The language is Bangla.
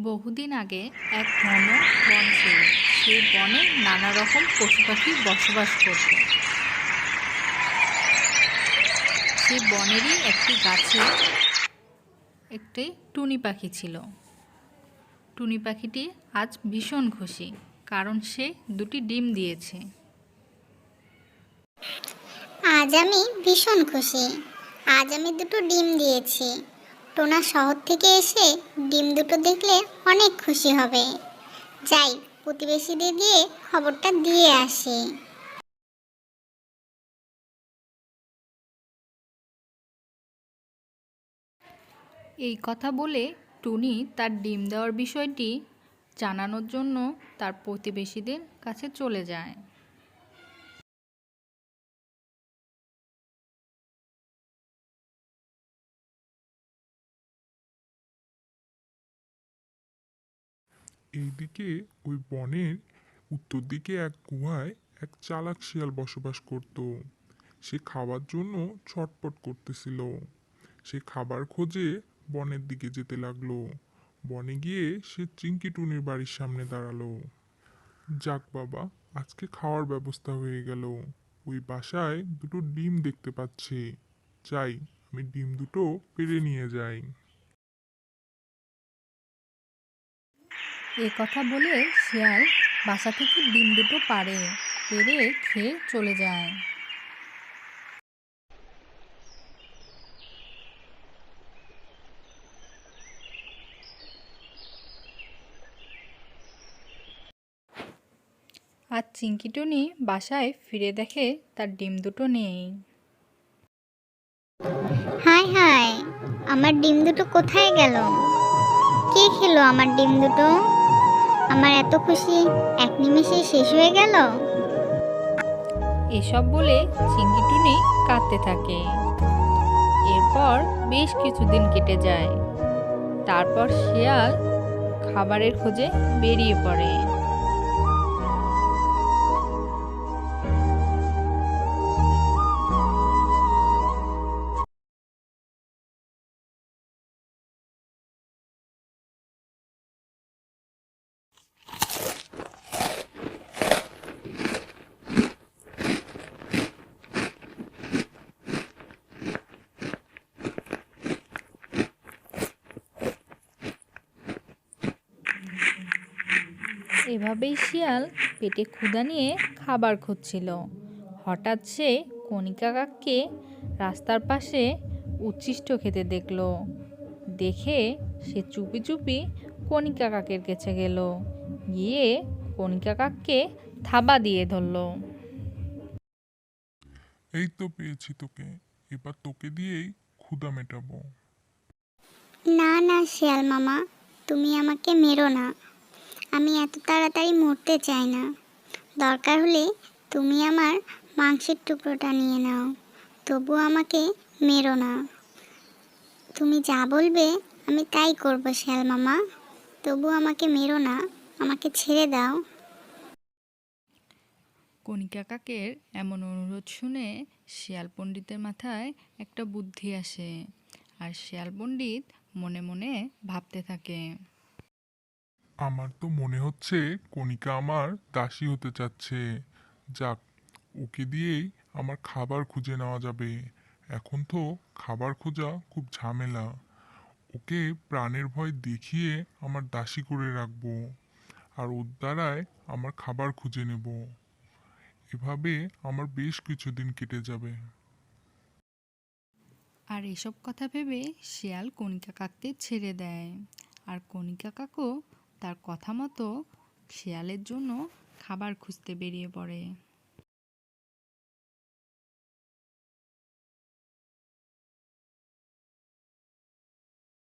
বহুদিন আগে এক ঘন বন ছিল। সেই বনে নানা রকম পশু পাখি বসবাস করত। সেই বনেরই একটি গাছে একটি টুনি পাখি ছিল। টুনি পাখিটি আজ ভীষণ খুশি, কারণ সে দুটি ডিম দিয়েছে। আজ আমি ভীষণ খুশি। আজ আমি দুটো ডিম দিয়েছি। টোনা শহর থেকে এসে ডিম দুটো দেখলে অনেক খুশি হবে। যাই, প্রতিবেশীদের দিয়ে খবরটা দিয়ে আসি। এই কথা বলে টুনি তার ডিম দেওয়ার বিষয়টি জানানোর জন্য তার প্রতিবেশীদের কাছে চলে যায়। এইদিকে ওই বনের উত্তর দিকে এক গুহায় এক চালাক শিয়াল বসবাস করত। সে খাওয়ার জন্য ছটপট করতেছিল। সে খাবার খোঁজে বনের দিকে যেতে লাগলো। বনে গিয়ে সে চিংকি টুনির বাড়ির সামনে দাঁড়ালো। যাক বাবা, আজকে খাওয়ার ব্যবস্থা হয়ে গেল। ওই বাসায় দুটো ডিম দেখতে পাচ্ছি। যাই, আমি ডিম দুটো পেড়ে নিয়ে যাই। এ কথা বলে শিয়াল বাসা থেকে ডিম দুটো পেড়ে খেয়ে চলে যায়। আর চিংকিটুনি বাসায় ফিরে দেখে তার ডিম দুটো নেই। হায় হায়, আমার ডিম দুটো কোথায় গেল? কে খেলো আমার ডিম দুটো? আমার এত খুশি এক নিমেষে শেষ হয়ে গেল। এসব বলে চিংকিটুনি কাঁদতে থাকে। এরপর বেশ কিছুদিন কেটে যায়। তারপর শিয়াল খাবারের খোঁজে বেরিয়ে পড়ে। এভাবেই শিয়াল পেটে ক্ষুধা নিয়ে খাবার খুঁজছিল। হঠাৎ সে কণিকা কাককে রাস্তার পাশে উচ্ছিষ্ট খেতে দেখলো। দেখে সে চুপি চুপি কণিকা কাকের কাছে গেল। গিয়ে কণিকা কাককে থাবা দিয়ে ধরল। এই তো পেয়েছি তোকে, এবার তোকে দিয়েই ক্ষুধা মেটাবো। না না শিয়াল মামা, তুমি আমাকে মেরো না। আমি এত তাড়াতাড়ি মরতে চাই না। দরকার হলে তুমি আমার মাংসের টুকরোটা নিয়ে নাও, তবু আমাকে মেরো না। তুমি যা বলবে আমি তাই করব শিয়াল মামা, তবু আমাকে মেরো না, আমাকে ছেড়ে দাও। কণিকা কাকের এমন অনুরোধ শুনে শিয়াল পণ্ডিতের মাথায় একটা বুদ্ধি আসে। আর শিয়াল পণ্ডিত মনে মনে ভাবতে থাকে, আমার তো মনে হচ্ছে কণিকা আমার দাসী হতে চাচ্ছে। যাক, ওকে দিয়েই আমার খাবার খুঁজে নেওয়া যাবে। এখন তো খাবার খোঁজা খুব ঝামেলা। ওকে প্রাণের ভয় দেখিয়ে আমার দাসী করে রাখবো, আর ওর দ্বারায় আমার খাবার খুঁজে নেব। এভাবে আমার বেশ কিছুদিন কেটে যাবে। আর এসব কথা ভেবে শিয়াল কণিকা কাককে ছেড়ে দেয়। আর কণিকা কাকও তার কথা মতো শিয়ালের জন্য খাবার খুঁজতে বেরিয়ে পড়ে।